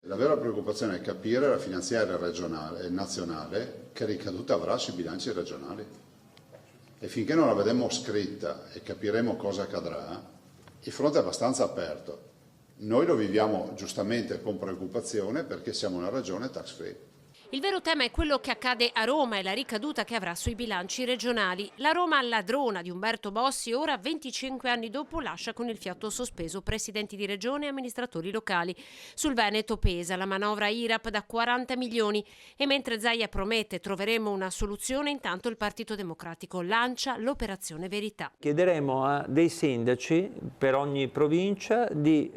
La vera preoccupazione è capire la finanziaria regionale e nazionale che ricadute avrà sui bilanci regionali. E finché non la vedremo scritta e capiremo cosa accadrà, il fronte è abbastanza aperto. Noi lo viviamo giustamente con preoccupazione perché siamo una regione tax free. Il vero tema è quello che accade a Roma e la ricaduta che avrà sui bilanci regionali. La Roma ladrona di Umberto Bossi ora, 25 anni dopo, lascia con il fiato sospeso presidenti di regione e amministratori locali. Sul Veneto pesa la manovra IRAP da 40 milioni e mentre Zaia promette troveremo una soluzione, intanto il Partito Democratico lancia l'operazione Verità. Chiederemo a dei sindaci per ogni provincia di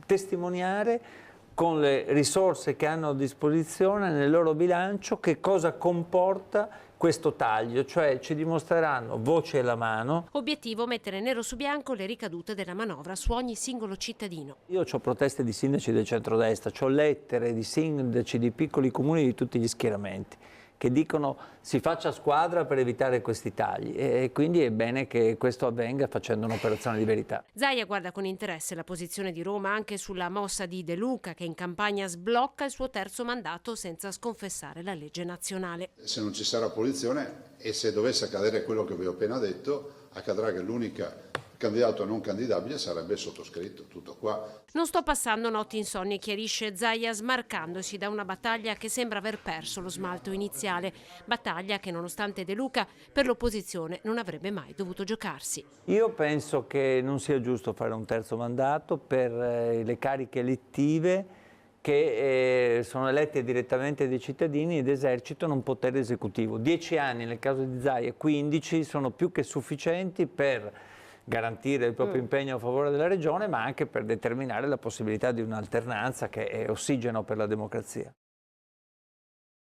testimoniare con le risorse che hanno a disposizione nel loro bilancio che cosa comporta questo taglio, cioè ci dimostreranno voce alla mano. Obiettivo: mettere nero su bianco le ricadute della manovra su ogni singolo cittadino. Io ho proteste di sindaci del centrodestra, ho lettere di sindaci di piccoli comuni di tutti gli schieramenti che dicono si faccia squadra per evitare questi tagli e quindi è bene che questo avvenga facendo un'operazione di verità. Zaia guarda con interesse la posizione di Roma anche sulla mossa di De Luca che in campagna sblocca il suo terzo mandato senza sconfessare la legge nazionale. Se non ci sarà abolizione e se dovesse accadere quello che vi ho appena detto, accadrà che l'unica candidato non candidabile sarebbe sottoscritto, tutto qua. Non sto passando notti insonni, chiarisce Zaia smarcandosi da una battaglia che sembra aver perso lo smalto iniziale, battaglia che nonostante De Luca per l'opposizione non avrebbe mai dovuto giocarsi. Io penso che non sia giusto fare un terzo mandato per le cariche elettive che sono elette direttamente dai cittadini ed esercitano un potere esecutivo. 10 anni nel caso di Zaia, 15 sono più che sufficienti per garantire il proprio impegno a favore della regione, ma anche per determinare la possibilità di un'alternanza che è ossigeno per la democrazia.